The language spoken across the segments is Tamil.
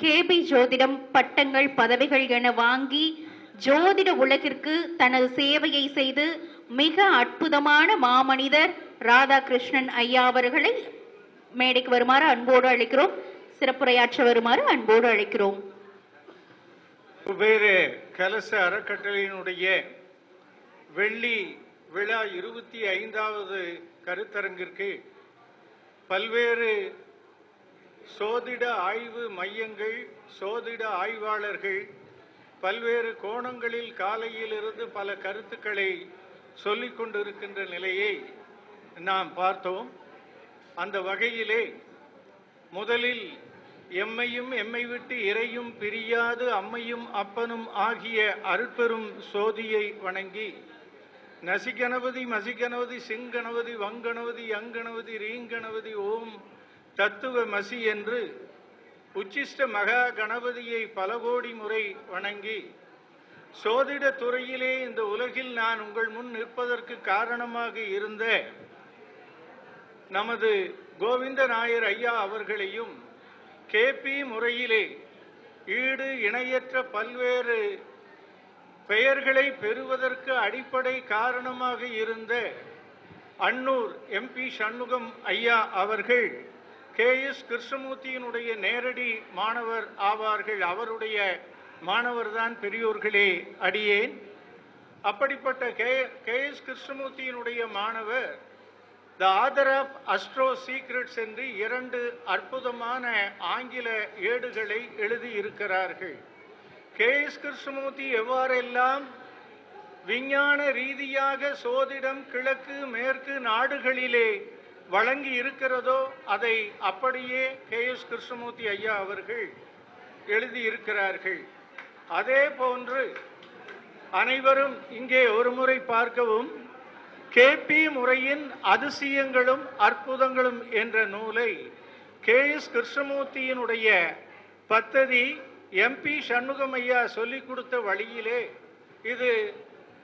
கேபி ஜோதிடம் பட்டங்கள் பதவிகள் என வாங்கி ஜோதிட உலகிற்கு தனது சேவையை செய்து மிக அற்புதமான மாமனிதர் ராதாகிருஷ்ணன் ஐயா அவர்களை மேடைக்கு வருமாறு அன்போடு அழைக்கிறோம். சிறப்புரையாற்ற வருமாறு அன்போடு அழைக்கிறோம். குபேர கலச அறக்கட்டளையினுடைய வெள்ளி விழா 25வது கருத்தரங்கிற்கு பல்வேறு சோதிட ஆய்வு மையங்கள், சோதிட ஆய்வாளர்கள் பல்வேறு கோணங்களில் காலையிலிருந்து பல கருத்துக்களை சொல்லிக் கொண்டிருக்கின்ற நிலையை நாம் பார்த்தோம். அந்த வகையிலே முதலில் எம்மையும் எம்மை விட்டு இறையும் பிரியாது அம்மையும் அப்பனும் ஆகிய அருட்பெரும் சோதியை வணங்கி நசிகணபதி மசிகணபதி சிங்கணபதி வங்கணபதி யங்கணபதி ரீங்கணபதி ஓம் தத்துவ மசி என்று உச்சிஷ்ட மகா கணபதியை பல கோடி முறை வணங்கி சோதிட துறையிலே இந்த உலகில் நான் உங்கள் முன் நிற்பதற்கு காரணமாக இருந்த நமது கோவிந்த நாயர் ஐயா அவர்களையும் கேபி முறையிலே ஈடு இணையற்ற பல்வேறு பெயர்களை பெறுவதற்கு அடிப்படை காரணமாக இருந்த அன்னூர் எம்பி சண்முகம் ஐயா அவர்கள் KS கிருஷ்ணமூர்த்தியினுடைய நேரடி மாணவர் ஆவார்கள். அவருடைய மாணவர் தான் பெரியோர்களே அடியேன். அப்படிப்பட்ட KS கிருஷ்ணமூர்த்தியினுடைய மாணவர் the author of astro secrets என்று 2 அற்புதமான ஆங்கில ஏடுகளை எழுதியிருக்கிறார்கள். KS கிருஷ்ணமூர்த்தி எவ்வாறெல்லாம் விஞ்ஞான ரீதியாக சோதிடம் கிழக்கு மேற்கு நாடுகளிலே வழங்கி இருக்கிறதோ அதை அப்படியே KS கிருஷ்ணமூர்த்தி ஐயா அவர்கள் எழுதியிருக்கிறார்கள். அதே போன்று அனைவரும் இங்கே ஒரு முறை பார்க்கவும், கேபி முறையின் அதிசயங்களும் அற்புதங்களும் என்ற நூலை KS கிருஷ்ணமூர்த்தியினுடைய பத்ததி MP சண்முகம் ஐயா சொல்லிக் கொடுத்த வழியிலே இது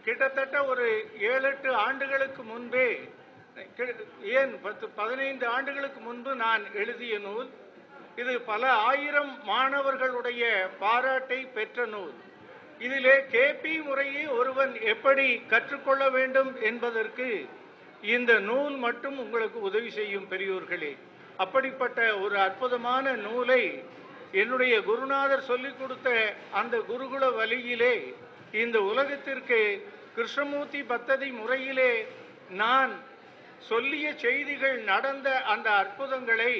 கிட்டத்தட்ட ஒரு 7-8 ஆண்டுகளுக்கு முன்பே, ஏன் 10-15 ஆண்டுகளுக்கு முன்பு நான் எழுதிய நூல். இது பல ஆயிரம் மாணவர்களுடைய பாராட்டை பெற்ற நூல். இதிலே கேபி முறையை ஒருவன் எப்படி கற்றுக்கொள்ள வேண்டும் என்பதற்கு இந்த நூல் மட்டும் உங்களுக்கு உதவி செய்யும் பெரியோர்களே. அப்படிப்பட்ட ஒரு அற்புதமான நூலை என்னுடைய குருநாதர் சொல்லிக் கொடுத்த அந்த குருகுல வழியிலே இந்த உலகத்திற்கு கிருஷ்ணமூர்த்தி பத்ததி முறையிலே நான் சொல்லிய செய்திகள் நடந்த அந்த அற்புதங்களை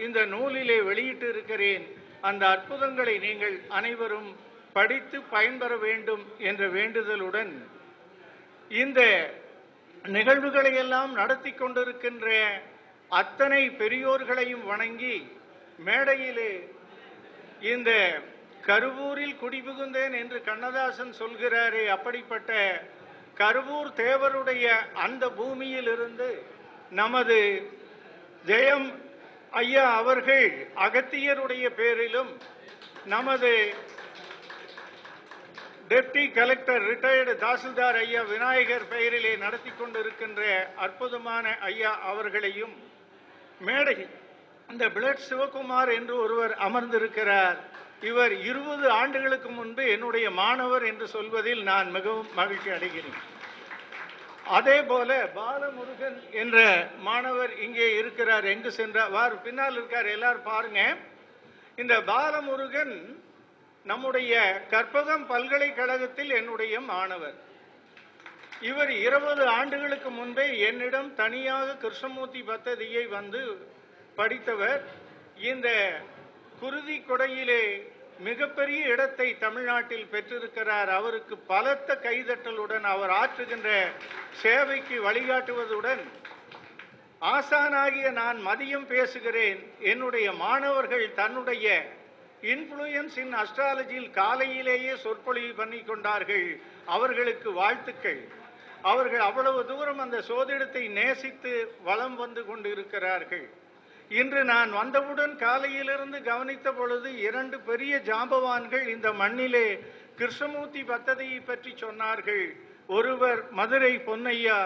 இந்த நூலிலே வெளியிட்டு இருக்கிறேன். அந்த அற்புதங்களை நீங்கள் அனைவரும் படித்து பயன்பெற வேண்டும் என்ற வேண்டுதலுடன் இந்த நிகழ்வுகளை எல்லாம் நடத்தி கொண்டிருக்கின்ற அத்தனை பெரியோர்களையும் வணங்கி மேடையிலே இந்த கருவூரில் குடிபுகுந்தேன் என்று கண்ணதாசன் சொல்கிறாரே, அப்படிப்பட்ட கருவூர் தேவருடைய அந்த பூமியில் இருந்து நமது ஜெயம் ஐயா அவர்கள் அகத்தியருடைய பேரிலும் நமது டெப்டி கலெக்டர் ரிட்டையர்டு தாசில்தார் ஐயா விநாயகர் பெயரிலே நடத்தி கொண்டிருக்கின்ற அற்புதமான ஐயா அவர்களையும் மேடை இந்த பிளட் சிவகுமார் என்று ஒருவர் அமர்ந்திருக்கிறார். இவர் 20 ஆண்டுகளுக்கு முன்பு என்னுடைய மாணவர் என்று சொல்வதில் நான் மிகவும் மகிழ்ச்சி அடைகிறேன். அதே போல பாலமுருகன் என்ற மாணவர் இங்கே இருக்கிறார். எங்கு சென்றார்? பின்னால் இருக்கார், எல்லாரும் பாருங்க. இந்த பாலமுருகன் நம்முடைய கற்பகம் பல்கலைக்கழகத்தில் என்னுடைய மாணவர். இவர் 20 ஆண்டுகளுக்கு முன்பே என்னிடம் தனியாக கிருஷ்ணமூர்த்தி பத்ததியை வந்து படித்தவர். இந்த குருதி கொடையிலே மிகப்பெரிய இடத்தை தமிழ்நாட்டில் பெற்றிருக்கிறார். அவருக்கு பலத்த கைதட்டலுடன் அவர் ஆற்றுகின்ற சேவைக்கு வழிகாட்டுவதுடன் ஆசானாகிய நான் மதியம் பேசுகிறேன். என்னுடைய மாணவர்கள் தன்னுடைய இன்ஃப்ளூயன்ஸ் இன் அஸ்ட்ராலஜியில் காலையிலேயே சொற்பொழிவு பண்ணி கொண்டார்கள். அவர்களுக்கு வாழ்த்துக்கள். அவர்கள் அவ்வளவு தூரம் அந்த சோதிடத்தை நேசித்து வலம் வந்து கொண்டு இருக்கிறார்கள். இன்று நான் வந்தவுடன் காலையிலிருந்து கவனித்த பொழுது 2 பெரிய ஜாம்பவான்கள் இந்த மண்ணிலே கிருஷ்ணமூர்த்தி பத்ததியை பற்றி சொன்னார்கள். ஒருவர் மதுரை பொன்னையா,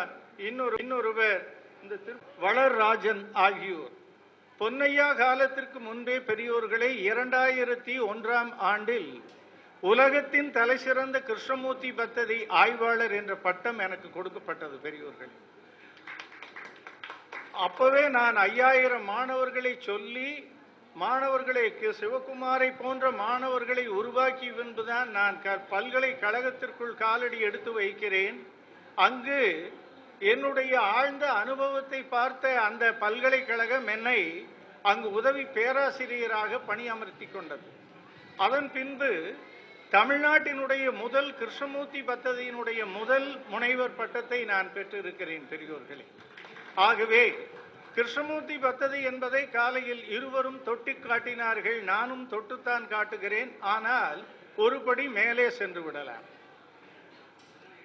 இன்னொருவர் இந்த வளர்ராஜன் ஆகியோர். பொன்னையா காலத்திற்கு முன்பே பெரியோர்களை 2001ஆம் ஆண்டில் உலகத்தின் தலைசிறந்த கிருஷ்ணமூர்த்தி பத்ததி ஆய்வாளர் என்ற பட்டம் எனக்கு கொடுக்கப்பட்டது பெரியோர்கள். அப்பவே நான் 5000 மாணவர்களை சொல்லி மாணவர்களை சிவகுமாரை போன்ற மாணவர்களை உருவாக்கி என்பதுதான் நான் பல்கலைக்கழகத்திற்குள் காலடி எடுத்து வைக்கிறேன். அங்கு என்னுடைய ஆழ்ந்த அனுபவத்தை பார்த்த அந்த பல்கலைக்கழகம் என்னை அங்கு உதவி பேராசிரியராக பணியமர்த்தி கொண்டது. அதன் பின்பு தமிழ்நாட்டினுடைய முதல் கிருஷ்ணமூர்த்தி பத்ததியினுடைய முதல் முனைவர் பட்டத்தை நான் பெற்றிருக்கிறேன் பெரியோர்களே. ஆகவே கிருஷ்ணமூர்த்தி பத்ததி என்பதை காலையில் இருவரும் தொட்டி காட்டினார்கள். நானும் தொட்டுத்தான் காட்டுகிறேன். ஆனால் ஒருபடி மேலே சென்று விடலாம்.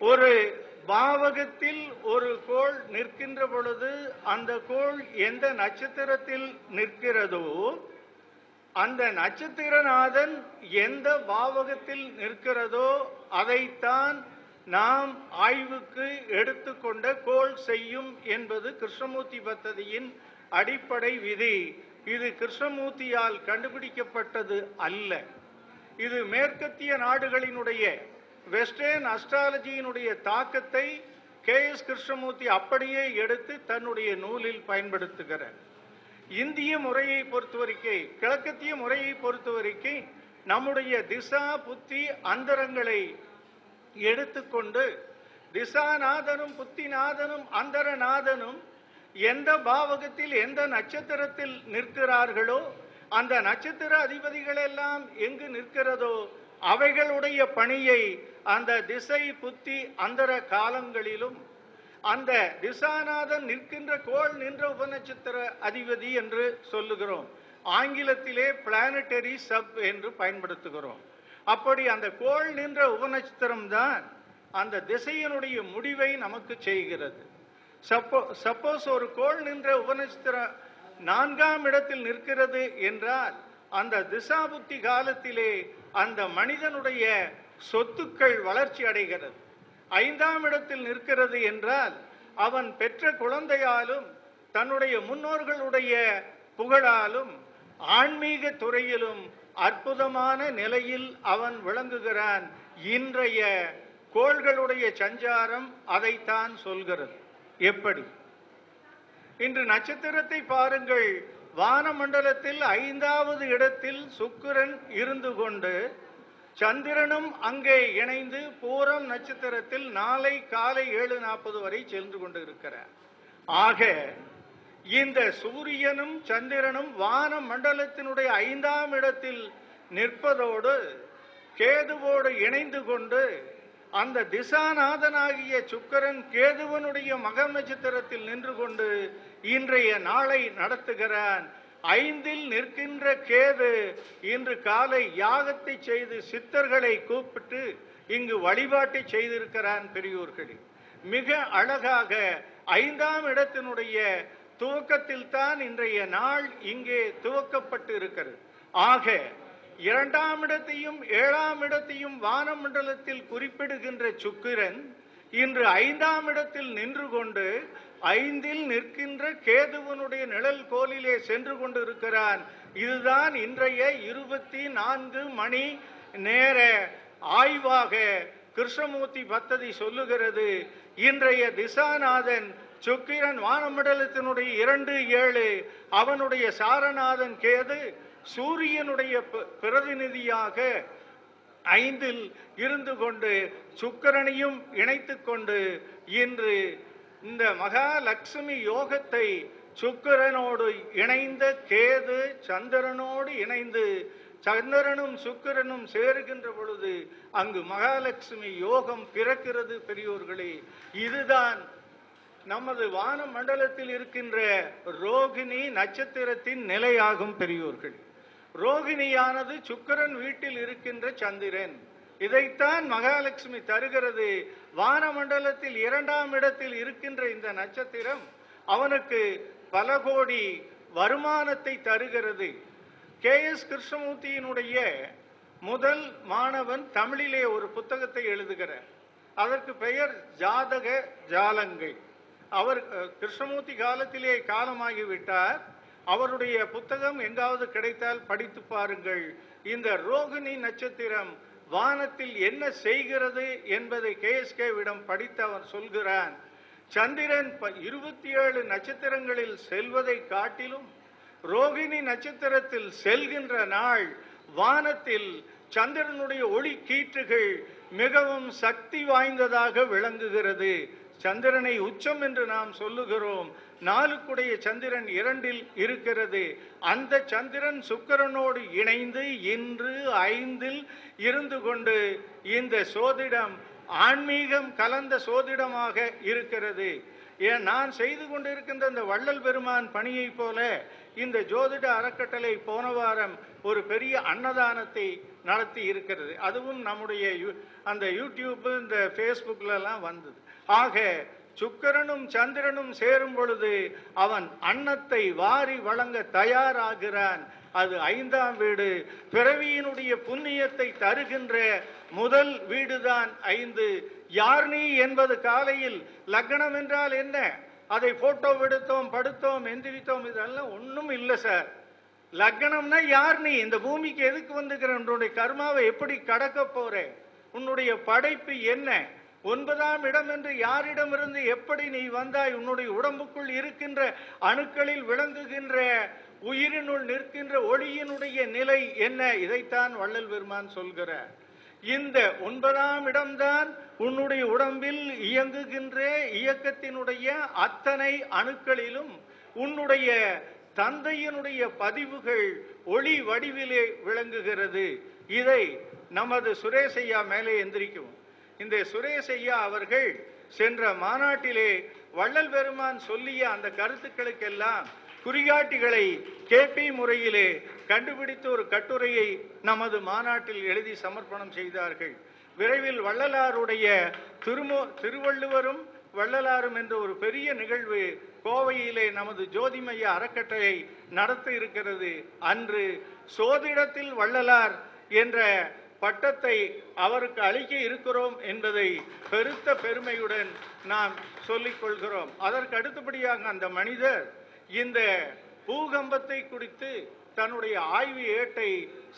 ஒரு பாவகத்தில் ஒரு கோள் நிற்கின்ற பொழுது அந்த கோள் எந்த நட்சத்திரத்தில் நிற்கிறதோ அந்த நட்சத்திரநாதன் எந்த பாவகத்தில் நிற்கிறதோ அதைத்தான் நாம் ஆய்வுக்கு எடுத்துக்கொண்ட கோள் செய்யும் என்பது கிருஷ்ணமூர்த்தி பத்ததியின் அடிப்படை விதி. இது கிருஷ்ணமூர்த்தியால் கண்டுபிடிக்கப்பட்டது அல்ல. இது மேற்கத்திய நாடுகளினுடைய வெஸ்டர்ன் அஸ்ட்ராலஜியினுடைய தாக்கத்தை கே.எஸ். கிருஷ்ணமூர்த்தி அப்படியே எடுத்து தன்னுடைய நூலில் பயன்படுத்துகிறார். இந்திய முறையை பொறுத்தவரைக்கும் கிழக்கத்திய முறையை பொறுத்தவரைக்கும் நம்முடைய திசா புத்தி அந்தரங்களை எடுத்துக்கொண்டு திசாநாதனும் புத்திநாதனும் அந்தரநாதனும் எந்த பாவகத்தில் எந்த நட்சத்திரத்தில் நிற்கிறார்களோ அந்த நட்சத்திர அதிபதிகள் எல்லாம் எங்கு நிற்கிறதோ அவைகளுடைய பணியை அந்த திசை புத்தி அந்தர காலங்களிலும் அந்த திசாநாதன் நிற்கின்ற கோள் நின்ற உபநட்சத்திர அதிபதி என்று சொல்லுகிறோம். ஆங்கிலத்திலே பிளானட்டரி சப் என்று பயன்படுத்துகிறோம். அப்படி அந்த கோள் நின்ற உபநட்சத்திரம் தான் அந்த திசையினுடைய முடிவை நமக்கு செய்கிறது. சப்போஸ் ஒரு கோள் நின்ற உபநட்சத்திரம் 4ஆம் இடத்தில் நிற்கிறது என்றால் அந்த திசாபுத்தி காலத்திலே அந்த மனிதனுடைய சொத்துக்கள் வளர்ச்சி அடைகிறது. 5ஆம் இடத்தில் நிற்கிறது என்றால் அவன் பெற்ற குழந்தையாலும் தன்னுடைய முன்னோர்களுடைய புகழாலும் ஆன்மீக துறையிலும் அற்புதமான நிலையில் அவன் விளங்குகிறான். இன்றைய கோள்களுடைய சஞ்சாரம் அதைத்தான் சொல்கிறது. எப்படி? இன்று நட்சத்திரத்தை பாருங்கள். வானமண்டலத்தில் 5வது இடத்தில் சுக்கிரன் இருந்து கொண்டு சந்திரனும் அங்கே இணைந்து பூரம் நட்சத்திரத்தில் நாளை காலை 7:40 வரை சென்று கொண்டு இருக்கிறார். ஆக இந்த சூரியனும் சந்திரனும் வான மண்டலத்தினுடைய 5ஆம் இடத்தில் நிற்பதோடு கேதுவோடு இணைந்து கொண்டு அந்த திசாநாதனாகிய சுக்கிரன் கேதுவனுடைய மகம் நட்சத்திரத்தில் நின்று கொண்டு இன்றைய நாளை நடத்துகிறான். 5இல் நிற்கின்ற கேது இன்று காலை யாகத்தை செய்து சித்தர்களை கூப்பிட்டு இங்கு வழிபாட்டை செய்திருக்கிறான் பெரியோர்களே. மிக அழகாக 5ஆம் இடத்தினுடைய துவக்கத்தில் தான் இன்றைய நாள் இங்கே துவக்கப்பட்டு இருக்கிறது. ஆக 2ஆம் இடத்தையும் 7ஆம் இடத்தையும் வானமண்டலத்தில் குறிப்பிடுகின்ற சுக்கிரன் இன்று 5ஆம் இடத்தில் நின்று கொண்டு 5இல் நிற்கின்ற கேதுவனுடைய நிழல் கோலிலே சென்று கொண்டு இருக்கிறான். இதுதான் இன்றைய 24 மணி நேர ஆய்வாக கிருஷ்ணமூர்த்தி பத்ததி சொல்லுகிறது. இன்றைய திசாநாதன் சுக்கிரன் வானமண்டலத்தினுடைய 2-7, அவனுடைய சாரநாதன் கேது சூரியனுடைய பிரதிநிதியாக 5இல் இருந்து கொண்டு சுக்கிரனையும் இணைத்து கொண்டு இன்று இந்த மகாலட்சுமி யோகத்தை சுக்கிரனோடு இணைந்த கேது சந்திரனோடு இணைந்து சந்திரனும் சுக்கிரனும் சேருகின்ற பொழுது அங்கு மகாலட்சுமி யோகம் பிறக்கிறது பெரியோர்களே. இதுதான் நமது வான மண்டலத்தில் இருக்கின்ற ரோகிணி நட்சத்திரத்தின் நிலையாகும் பெரியோர்கள். ரோகிணியானது சுக்கிரன் வீட்டில் இருக்கின்ற சந்திரன். இதைத்தான் மகாலட்சுமி தருகிறது. வானமண்டலத்தில் 2ஆம் இடத்தில் இருக்கின்ற இந்த நட்சத்திரம் அவனுக்கு பல கோடி வருமானத்தை தருகிறது. கே.எஸ். கிருஷ்ணமூர்த்தியினுடைய முதல் மாணவன் தமிழிலே ஒரு புத்தகத்தை எழுதுகிறார். அதற்கு பெயர் ஜாதக ஜாலங்கள். அவர் கிருஷ்ணமூர்த்தி காலத்திலே காலமாகிவிட்டார். அவருடைய புத்தகம் எங்காவது கிடைத்தால் படித்து பாருங்கள். இந்த ரோகிணி நட்சத்திரம் வானத்தில் என்ன செய்கிறது என்பதை கேஎஸ்கேவிடம் படித்து அவன் சொல்கிறான். சந்திரன் 27 நட்சத்திரங்களில் செல்வதை காட்டிலும் ரோகிணி நட்சத்திரத்தில் செல்கின்ற நாள் வானத்தில் சந்திரனுடைய ஒளி கீற்றுகள் மிகவும் சக்தி வாய்ந்ததாக விளங்குகிறது. சந்திரனை உச்சம் என்று நாம் சொல்லுகிறோம். 4 சந்திரன் 2 இருக்கிறது. அந்த சந்திரன் சுக்கிரனோடு இணைந்து இன்று 5 இருந்து கொண்டு இந்த சோதிடம் ஆன்மீகம் கலந்த சோதிடமாக இருக்கிறது. நான் செய்து கொண்டிருக்கின்ற இந்த வள்ளல் பெருமான் பணியை போல இந்த ஜோதிட அறக்கட்டளை போன வாரம் ஒரு பெரிய அன்னதானத்தை நடத்தி இருக்கிறது. அதுவும் நம்முடைய அந்த யூடியூப் இந்த ஃபேஸ்புக்லாம் வந்தது. ஆக சுக்கிரனும் சந்திரனும் சேரும் பொழுது அவன் அன்னத்தை வாரி வழங்க தயாராகிறான். அது 5ஆம் வீடு. பிறவியினுடைய புண்ணியத்தை தருகின்ற முதல் வீடுதான் 5. யார் நீ என்பது காலையில் லக்னம் என்றால் என்ன, அதை போட்டோ எடுத்தோம், படுத்தோம், எந்திரித்தோம், இதெல்லாம் ஒன்றும் இல்லை சார். லக்னம்னா யார் நீ, இந்த பூமிக்கு எதுக்கு வந்துக்கிற, உன்னுடைய கர்மாவை எப்படி கடக்க போற, உன்னுடைய படைப்பு என்ன, 9ஆம் இடம் என்று யாரிடமிருந்து எப்படி நீ வந்தாய், உன்னுடைய உடம்புக்குள் இருக்கின்ற அணுக்களில் விளங்குகின்ற உயிரினுள் நிற்கின்ற ஒளியினுடைய நிலை என்ன, இதைத்தான் வள்ளல் பெருமான் சொல்கிறார். இந்த 9ஆம் இடம்தான் உன்னுடைய உடம்பில் இயங்குகின்ற இயக்கத்தினுடைய அத்தனை அணுக்களிலும் உன்னுடைய தந்தையினுடைய பதிவுகள் ஒளி வடிவிலே விளங்குகிறது. இதை நமது சுரேஷ் ஐயா மேலே எந்திரிக்கும். இந்த சுரேஷ் ஐயா அவர்கள் சென்ற மாநாட்டிலே வள்ளல் பெருமான் சொல்லிய அந்த கருத்துக்களுக்கெல்லாம் குறிகாட்டிகளை கேபி முறையிலே கண்டுபிடித்து ஒரு கட்டுரையை நமது மாநாட்டில் எழுதி சமர்ப்பணம் செய்தார்கள். விரைவில் வள்ளலாருடைய திருவள்ளுவரும் வள்ளலாரும் என்ற ஒரு பெரிய நிகழ்வு கோவையிலே நமது ஜோதிமய அறக்கட்டளை நடத்த இருக்கிறது. அன்று சோதிடத்தில் வள்ளலார் என்ற பட்டத்தை அவருக்கு அளிக்க இருக்கிறோம் என்பதை பெருத்த பெருமையுடன் நாம் சொல்லிக் கொள்கிறோம். அதற்கு அடுத்தபடியாக அந்த மனிதர் இந்த பூகம்பத்தை குறித்து தன்னுடைய ஆய்வு ஏட்டை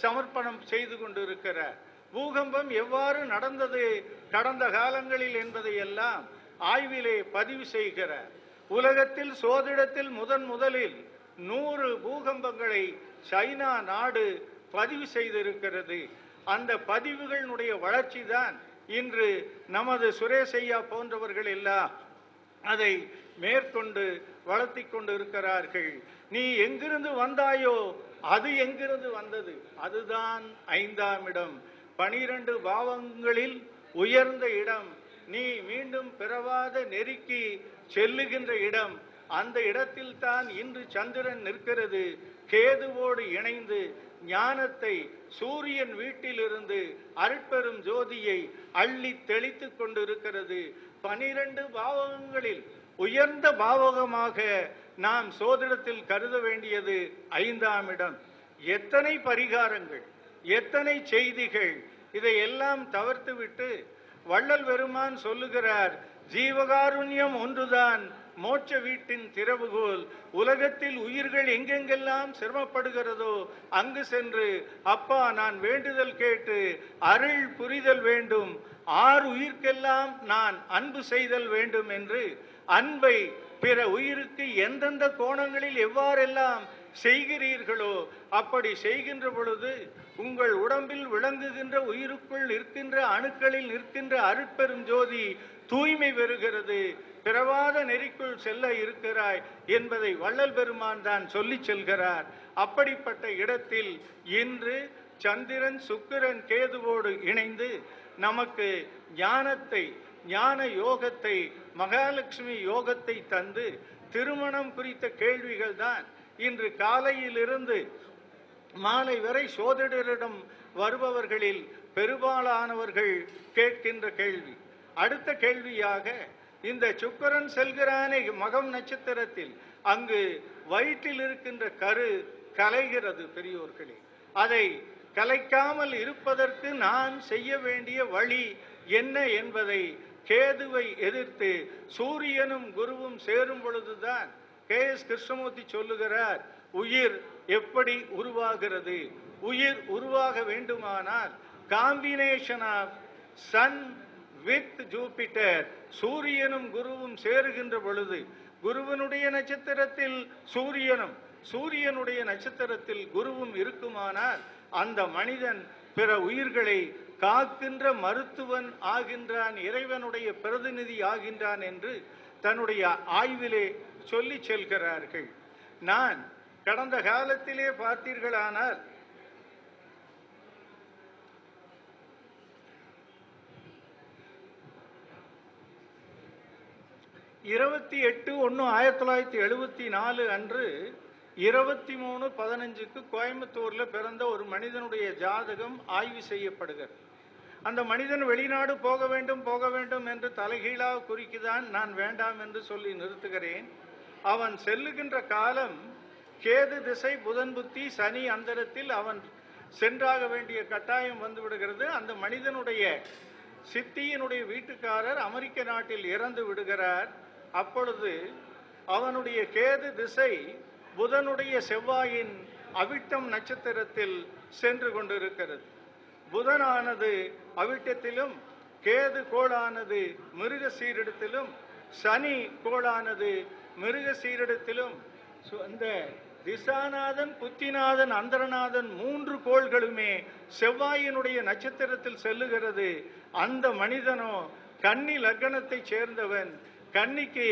சமர்ப்பணம் செய்து கொண்டிருக்கிறார். பூகம்பம் எவ்வாறு நடந்தது கடந்த காலங்களில் என்பதை எல்லாம் ஆய்விலே பதிவு செய்கிறார். உலகத்தில் சோதிடத்தில் முதலில் 100 பூகம்பங்களை சைனா நாடு பதிவு செய்திருக்கிறது. அந்த பதிவுகளுடைய வளர்ச்சி தான் இன்று நமது சுரேஷ் ஐயா போன்றவர்கள் எல்லாம் அதை மேற்கொண்டு வளர்த்தி கொண்டு இருக்கிறார்கள். நீ எங்கிருந்து வந்தாயோ அது எங்கிருந்து வந்தது, அதுதான் 5ஆம் இடம். 12 பாவங்களில் உயர்ந்த இடம், நீ மீண்டும் பிறவாத நெருக்கி செல்லுகின்ற இடம். அந்த இடத்தில் தான் இன்று சந்திரன் நிற்கிறது. கேதுவோடு இணைந்து ஞானத்தை சூரியன் வீட்டிலிருந்து அருட்பெரும் ஜோதியை அள்ளி தெளித்து கொண்டிருக்கிறது. 12 பாவகங்களில் உயர்ந்த பாவகமாக நாம் சோதிடத்தில் கருத வேண்டியது 5ஆம் இடம். எத்தனை பரிகாரங்கள், எத்தனை செய்திகள், இதையெல்லாம் தவிர்த்துவிட்டு வள்ளல் பெருமான் சொல்லுகிறார், ஜீவகாருண்யம் ஒன்றுதான் மோட்ச வீட்டின் திறவுகோல். உலகத்தில் உயிர்கள் எங்கெங்கெல்லாம் சிரமப்படுகிறதோ அங்கு சென்று அப்பா நான் வேண்டுதல் கேட்டு அருள் புரிதல் வேண்டும், 6 உயிர்க்கெல்லாம் நான் அன்பு செய்தல் வேண்டும் என்று அன்பை பிற உயிருக்கு எந்தெந்த கோணங்களில் எவ்வாறெல்லாம் செய்கிறீர்களோ அப்படி செய்கின்ற பொழுது உங்கள் உடம்பில் விளங்குகின்ற உயிருக்குள் நிற்கின்ற அணுக்களில் நிற்கின்ற அருட்பெரும் ஜோதி தூய்மை பெறுகிறது. பிறவாத நெறிக்குள் செல்ல இருக்கிறாய் என்பதை வள்ளல் பெருமான் தான் சொல்லி செல்கிறார். அப்படிப்பட்ட இடத்தில் இன்று சந்திரன் சுக்கிரன் கேதுவோடு இணைந்து நமக்கு ஞானத்தை, ஞான யோகத்தை, மகாலட்சுமி யோகத்தை தந்து திருமணம் குறித்த கேள்விகள் தான் இன்று காலையிலிருந்து மாலை வரை சோதிடரிடம் வருபவர்களில் பெரும்பாலானவர்கள் கேட்கின்ற கேள்வி. அடுத்த கேள்வியாக இந்த சுக்கிரன் செல்கிறானே மகம் நட்சத்திரத்தில், அங்கு வயிற்றில் இருக்கின்ற கரு கலைகிறது பெரியோர்களே. அதை கலைக்காமல் இருப்பதற்கு நான் செய்ய வேண்டிய வழி என்ன என்பதை கேதுவை எதிர்த்து சூரியனும் குருவும் சேரும் பொழுதுதான் கே.எஸ். கிருஷ்ணமூர்த்தி சொல்லுகிறார், உயிர் எப்படி உருவாகிறது? உயிர் உருவாக வேண்டுமானால் combination of sun with Jupiter, சூரியனும் குருவும் சேருகின்ற பொழுது, குருவனுடைய நட்சத்திரத்தில் சூரியனும் சூரியனுடைய நட்சத்திரத்தில் குருவும் இருக்குமானால் அந்த மனிதன் பிற உயிர்களை காக்கின்ற மருத்துவன் ஆகின்றான், இறைவனுடைய பிரதிநிதி ஆகின்றான் என்று தன்னுடைய ஆய்விலே சொல்லி செல்கிறார்கள். நான் கடந்த காலத்திலே பார்த்தீர்களானால் 28/1/1974 அன்று 23/15 கோயம்புத்தூர்ல பிறந்த ஒரு மனிதனுடைய ஜாதகம் ஆய்வு செய்யப்படுகிறது. அந்த மனிதன் வெளிநாடு போக வேண்டும் என்று தலைகீழாக குறிக்குதான். நான் வேண்டாம் என்று சொல்லி நிறுத்துகிறேன். அவன் செல்லுகின்ற காலம் கேது திசை, புதன் புத்தி, சனி அந்தரத்தில் அவன் சென்றாக வேண்டிய கட்டாயம் வந்து விடுகிறது. அந்த மனிதனுடைய சித்தியினுடைய வீட்டுக்காரர் அமெரிக்க நாட்டில் இறந்து விடுகிறார். அப்பொழுது அவனுடைய கேது திசை புதனுடைய செவ்வாயின் அவிட்டம் நட்சத்திரத்தில் சென்று கொண்டிருக்கிறது. புதனானது அவிட்டத்திலும், கேது கோளானது மிருக சீரிடத்திலும், சனி கோளானது மிருக சீரிடத்திலும், இந்த திசாநாதன், புத்திநாதன், அந்தரநாதன் 3 கோள்களுமே செவ்வாயினுடைய நட்சத்திரத்தில் செல்லுகிறது. அந்த மனிதனோ கன்னி லக்னத்தை சேர்ந்தவன். கன்னிக்கு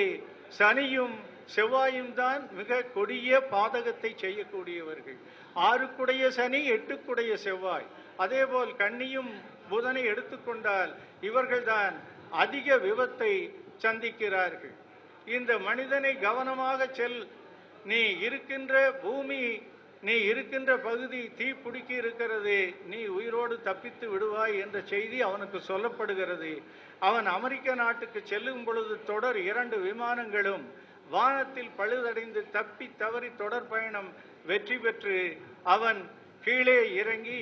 சனியும் செவ்வாயும் தான் மிக கொடிய பாதகத்தை செய்யக்கூடியவர்கள். 6 சனி, 8 செவ்வாய். அதேபோல் கன்னியும் புதனை எடுத்துக்கொண்டால் இவர்கள்தான் அதிக விபத்தை சந்திக்கிறார்கள். இந்த மனிதனை கவனமாக செல், நீ இருக்கின்ற பூமி, நீ இருக்கின்ற பகுதி தீப்பிடிக்கி இருக்கிறது, நீ உயிரோடு தப்பித்து விடுவாய் என்ற செய்தி அவனுக்கு சொல்லப்படுகிறது. அவன் அமெரிக்க நாட்டுக்கு செல்லும் பொழுது தொடர் 2 விமானங்களும் வானத்தில் பழுதடைந்து தப்பி தவறி தொடர் பயணம் வெற்றி பெற்று அவன் கீழே இறங்கி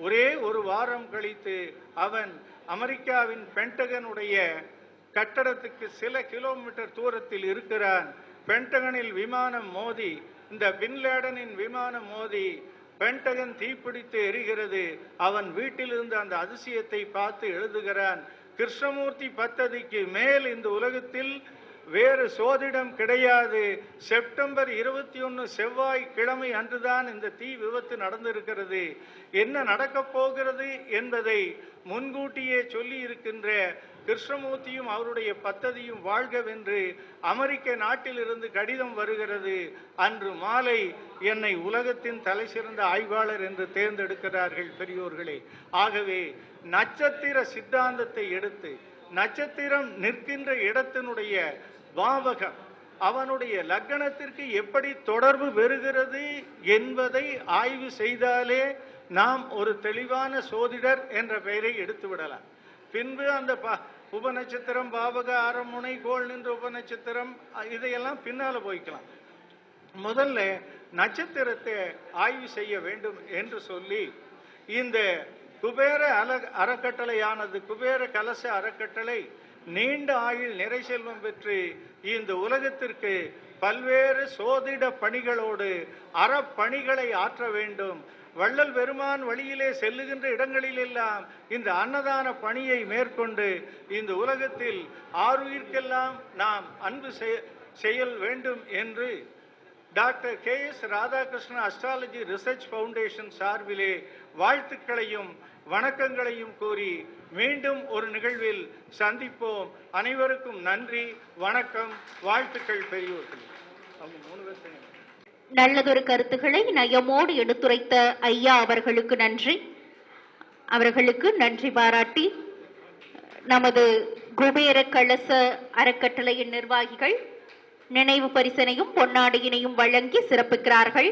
ஒரே 1 வாரம் கழித்து அவன் அமெரிக்காவின் பென்டகனுடைய கட்டடத்துக்கு சில கிலோமீட்டர் தூரத்தில் இருக்கிறான். பென்டகனில் விமானம் மோதி, இந்த பின்லேடனின் விமானம் மோதி பென்டகன் தீப்பிடித்து எரிகிறது. அவன் வீட்டிலிருந்து அந்த அதிசயத்தை பார்த்து எழுதுகிறான், கிருஷ்ணமூர்த்தி பத்ததிக்கு மேல் இந்த உலகத்தில் வேறு சோதிடம் கிடையாது. செப்டம்பர் 21 செவ்வாய் கிழமை அன்றுதான் இந்த தீ விபத்து நடந்திருக்கிறது. என்ன நடக்கப் போகிறது என்பதை முன்கூட்டியே சொல்லி இருக்கின்ற கிருஷ்ணமூர்த்தியும் அவருடைய பத்ததியும் வாழ்கவென்று அமெரிக்க நாட்டிலிருந்து கடிதம் வருகிறது. அன்று மாலை என்னை உலகத்தின் தலை சிறந்த ஆய்வாளர் என்று தேர்ந்தெடுக்கிறார்கள் பெரியோர்களே. ஆகவே நட்சத்திர சித்தாந்தத்தை எடுத்து, நட்சத்திரம் நிற்கின்ற இடத்தினுடைய பாவகம் அவனுடைய லக்னத்திற்கு எப்படி தொடர்பு பெறுகிறது என்பதை ஆய்வு செய்தாலே நாம் ஒரு தெளிவான சோதிடர் என்ற பெயரை எடுத்து விடலாம். பின்பு அந்த உபநட்சத்திரம், பாவக, அறமுனை, கோள் நின்ற உபநட்சத்திரம், இதையெல்லாம் பின்னால போய்க்கலாம். முதல்ல நட்சத்திரத்தை ஆய்வு செய்ய வேண்டும் என்று சொல்லி இந்த குபேர அறக்கட்டளையானது, குபேர கலச அறக்கட்டளை நீண்ட ஆயுள் நிறை செல்வம் பெற்று இந்த உலகத்திற்கு பல்வேறு சோதிட பணிகளோடு அறப்பணிகளை ஆற்ற வேண்டும். வள்ளல் பெருமான் வழியிலே செல்லுகின்ற இடங்களிலெல்லாம் இந்த அன்னதான பணியை மேற்கொண்டு இந்த உலகத்தில் ஆருயிர்க்கெல்லாம் நாம் அன்பு செயல் வேண்டும் என்று doctor KS Radhakrishnan astrology research foundation சார்பிலே வாழ்த்துக்களையும் வணக்கங்களையும் கூறி மீண்டும் ஒரு நிகழ்வில் சந்திப்போம். அனைவருக்கும் நன்றி, வணக்கம், வாழ்த்துக்கள் பெரியோர்கள். நல்லதொரு கருத்துக்களை நயமோடு எடுத்துரைத்த ஐயா அவர்களுக்கு நன்றி. அவர்களுக்கு நன்றி பாராட்டி நமது குபேர கலச அறக்கட்டளையின் நிர்வாகிகள் நினைவு பரிசனையும் பொன்னாடியினையும் வழங்கி சிறப்பிக்கிறார்கள்.